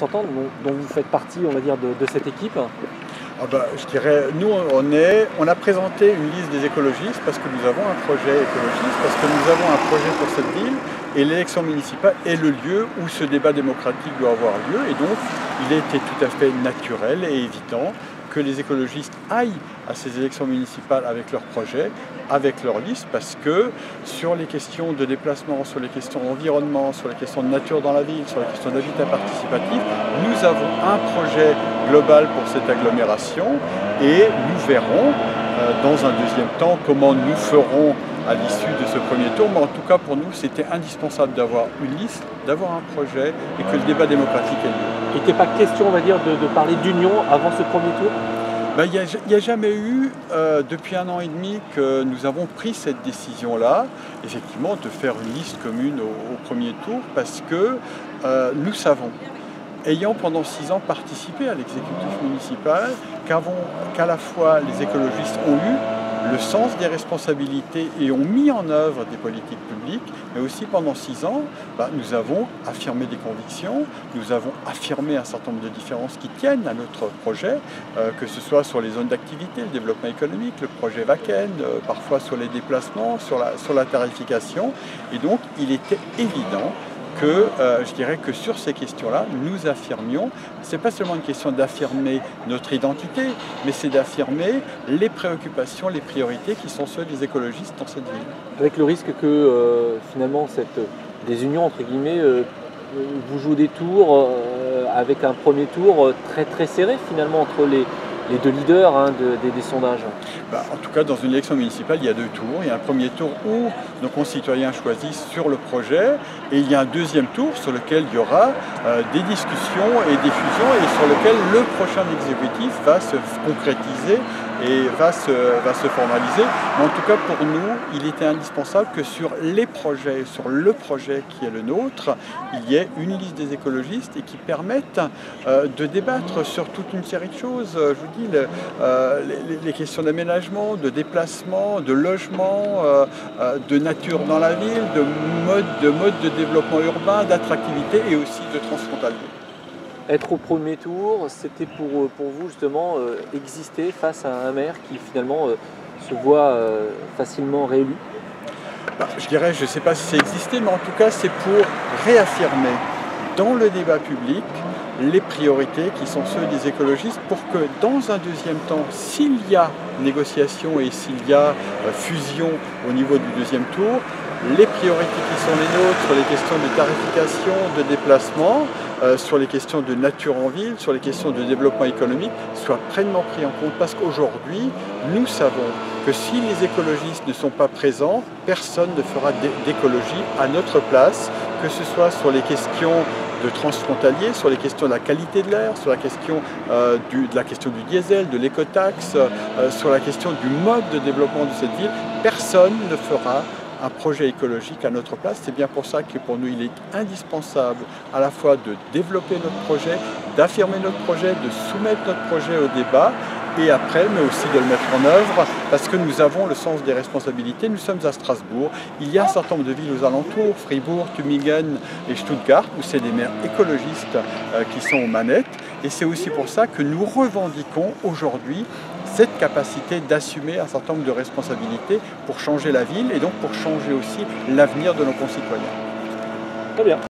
S'entendre, dont vous faites partie, on va dire, de cette équipe? Je dirais, nous, on a présenté une liste des écologistes parce que nous avons un projet écologiste, parce que nous avons un projet pour cette ville, et l'élection municipale est le lieu où ce débat démocratique doit avoir lieu, et donc il était tout à fait naturel et évident que les écologistes aillent à ces élections municipales avec leur projet, avec leur liste, parce que sur les questions de déplacement, sur les questions d'environnement, sur les questions de nature dans la ville, sur les questions d'habitat participatif, nous avons un projet global pour cette agglomération et nous verrons dans un deuxième temps comment nous ferons à l'issue de ce premier tour, mais en tout cas pour nous c'était indispensable d'avoir une liste, d'avoir un projet et que le débat démocratique ait lieu. Il n'était pas question, on va dire, de parler d'union avant ce premier tour? Il n'y a jamais eu, depuis 1 an et demi, que nous avons pris cette décision-là, effectivement, de faire une liste commune au premier tour, parce que nous savons, ayant pendant 6 ans participé à l'exécutif municipal, qu'à la fois les écologistes ont eu le sens des responsabilités et ont mis en œuvre des politiques publiques, mais aussi pendant 6 ans, nous avons affirmé des convictions, nous avons affirmé un certain nombre de différences qui tiennent à notre projet, que ce soit sur les zones d'activité, le développement économique, le projet Wacken, parfois sur les déplacements, sur la tarification, et donc il était évident que je dirais que sur ces questions-là, nous affirmions, ce n'est pas seulement une question d'affirmer notre identité, mais c'est d'affirmer les préoccupations, les priorités qui sont ceux des écologistes dans cette ville. Avec le risque que finalement cette désunion, entre guillemets, vous joue des tours avec un premier tour très serré finalement entre les deux leaders des sondages. En tout cas, dans une élection municipale, il y a 2 tours. Il y a un premier tour où nos concitoyens choisissent sur le projet et il y a un deuxième tour sur lequel il y aura des discussions et des fusions et sur lequel le prochain exécutif va se concrétiser et va se formaliser. Mais en tout cas, pour nous, il était indispensable que sur les projets, sur le projet qui est le nôtre, il y ait une liste des écologistes et qui permette de débattre sur toute une série de choses. Je vous dis, les questions d'aménagement, de déplacement, de logement, de nature dans la ville, de mode de développement urbain, d'attractivité et aussi de transfrontalier. Être au premier tour, c'était pour vous justement exister face à un maire qui finalement se voit facilement réélu? Je dirais, je ne sais pas si c'est existé, mais en tout cas c'est pour réaffirmer dans le débat public les priorités qui sont ceux des écologistes pour que dans un deuxième temps, s'il y a négociation et s'il y a fusion au niveau du deuxième tour, les priorités qui sont les nôtres sur les questions de tarification, de déplacement, sur les questions de nature en ville, sur les questions de développement économique, soient pleinement pris en compte parce qu'aujourd'hui, nous savons que si les écologistes ne sont pas présents, personne ne fera d'écologie à notre place, que ce soit sur les questions de transfrontalier, sur les questions de la qualité de l'air, sur la question du diesel, de l'écotaxe, sur la question du mode de développement de cette ville, personne ne fera un projet écologique à notre place. C'est bien pour ça que pour nous il est indispensable à la fois de développer notre projet, d'affirmer notre projet, de soumettre notre projet au débat et après, mais aussi de le mettre en œuvre parce que nous avons le sens des responsabilités. Nous sommes à Strasbourg, il y a un certain nombre de villes aux alentours, Fribourg, Tübingen et Stuttgart, où c'est des maires écologistes qui sont aux manettes et c'est aussi pour ça que nous revendiquons aujourd'hui cette capacité d'assumer un certain nombre de responsabilités pour changer la ville et donc pour changer aussi l'avenir de nos concitoyens. Très bien.